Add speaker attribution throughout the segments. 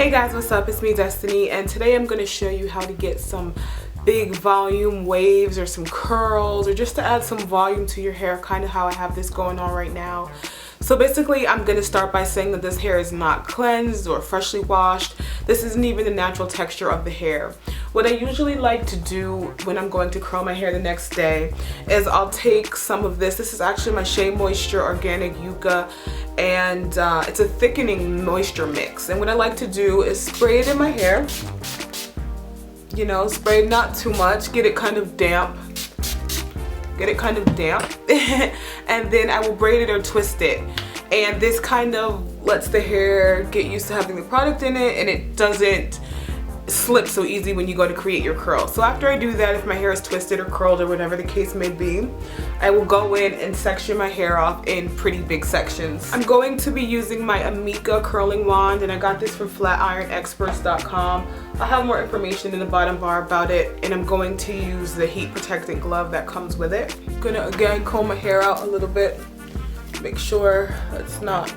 Speaker 1: Hey guys, what's up? It's me, Destiny, and today I'm going to show you how to get some big volume waves or some curls or just to add some volume to your hair, kind of how I have this going on right now. So basically, I'm going to start by saying that this hair is not cleansed or freshly washed. This isn't even the natural texture of the hair. What I usually like to do when I'm going to curl my hair the next day is I'll take some of this. This is actually my Shea Moisture Organic Yucca, and it's a thickening moisture mix. And what I like to do is spray it in my hair. You know, spray not too much, get it kind of damp. And then I will braid it or twist it. And this kind of lets the hair get used to having the product in it, and it doesn't slip so easy when you go to create your curl. So after I do that, if my hair is twisted or curled or whatever the case may be, I will go in and section my hair off in pretty big sections. I'm going to be using my Amika curling wand, and I got this from flatironexperts.com. I'll have more information in the bottom bar about it, and I'm going to use the heat protectant glove that comes with it. I'm gonna again comb my hair out a little bit, make sure it's not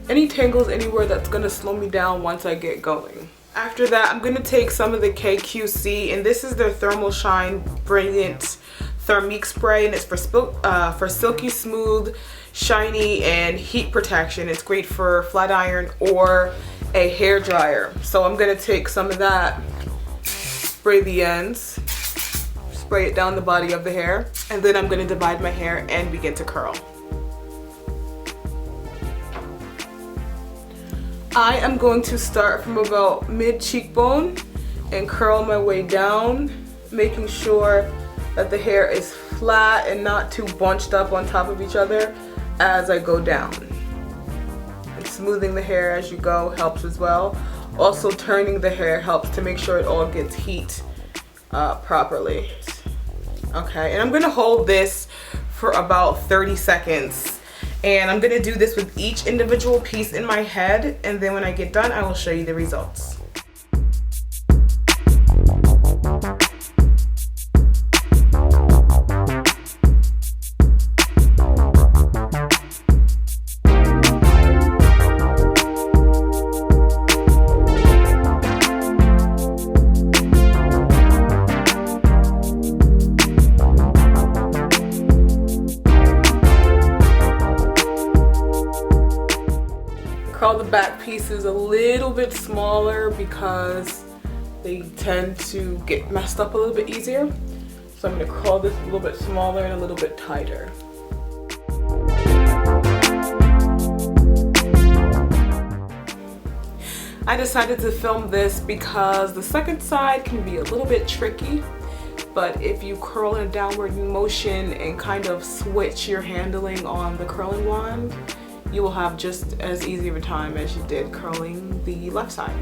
Speaker 1: any tangles anywhere that's gonna slow me down once I get going. After that, I'm going to take some of the KQC, and this is their Thermal Shine Brilliant Thermique Spray, and it's for silky smooth, shiny, and heat protection. It's great for flat iron or a hair dryer. So I'm going to take some of that, spray the ends, spray it down the body of the hair, and then I'm going to divide my hair and begin to curl. I am going to start from about mid cheekbone and curl my way down, making sure that the hair is flat and not too bunched up on top of each other as I go down. And smoothing the hair as you go helps as well. Also, turning the hair helps to make sure it all gets heat properly. Okay, and I'm gonna hold this for about 30 seconds. And I'm gonna do this with each individual piece in my head, and then when I get done, I will show you the results. Curl the back pieces a little bit smaller because they tend to get messed up a little bit easier. So I'm going to curl this a little bit smaller and a little bit tighter. I decided to film this because the second side can be a little bit tricky, but if you curl in a downward motion and kind of switch your handling on the curling wand, you will have just as easy of a time as you did curling the left side.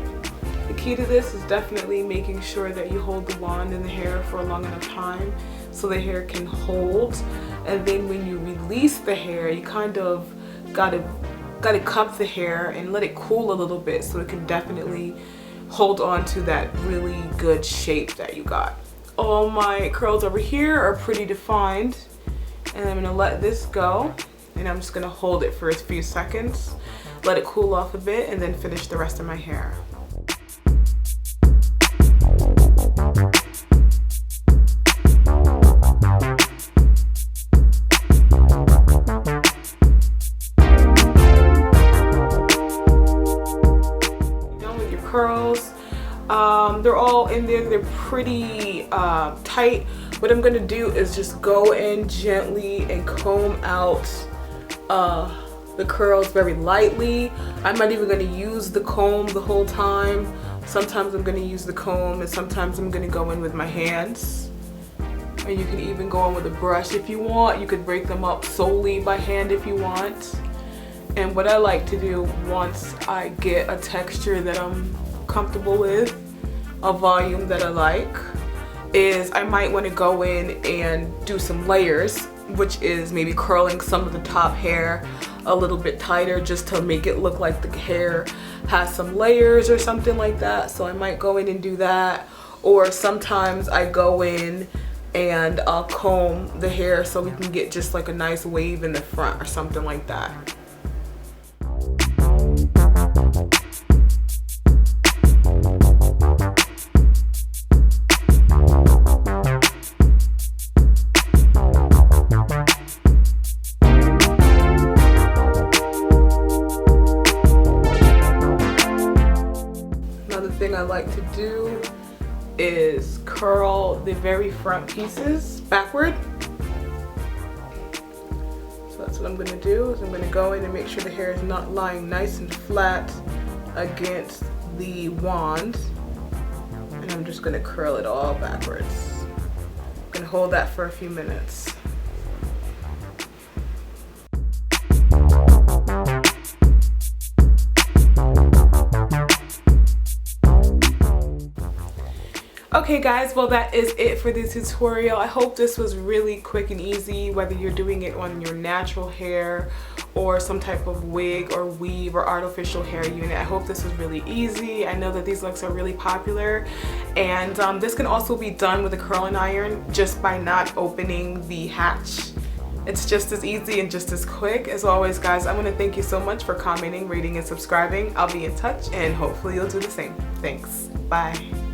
Speaker 1: The key to this is definitely making sure that you hold the wand in the hair for a long enough time so the hair can hold, and then when you release the hair, you kind of gotta cup the hair and let it cool a little bit so it can definitely hold on to that really good shape that you got. All my curls over here are pretty defined, and I'm gonna let this go. And I'm just gonna hold it for a few seconds, let it cool off a bit, and then finish the rest of my hair. Done with your curls. They're all in there, they're pretty tight. What I'm gonna do is just go in gently and comb out the curls very lightly. I'm not even going to use the comb the whole time. Sometimes I'm going to use the comb, and sometimes I'm going to go in with my hands. And you can even go in with a brush if you want. You could break them up solely by hand if you want. And what I like to do once I get a texture that I'm comfortable with, a volume that I like, is I might want to go in and do some layers, which is maybe curling some of the top hair a little bit tighter just to make it look like the hair has some layers or something like that. So I might go in and do that, or sometimes I go in and I'll comb the hair so we can get just like a nice wave in the front or something like that. do is curl the very front pieces backward. So that's what I'm gonna do, is I'm gonna go in and make sure the hair is not lying nice and flat against the wand. And I'm just gonna curl it all backwards. I'm gonna hold that for a few minutes. Okay guys, well that is it for the tutorial. I hope this was really quick and easy, whether you're doing it on your natural hair or some type of wig or weave or artificial hair unit. I hope this was really easy. I know that these looks are really popular, and this can also be done with a curling iron just by not opening the hatch. It's just as easy and just as quick. As always guys, I want to thank you so much for commenting, rating, and subscribing. I'll be in touch and hopefully you'll do the same. Thanks. Bye.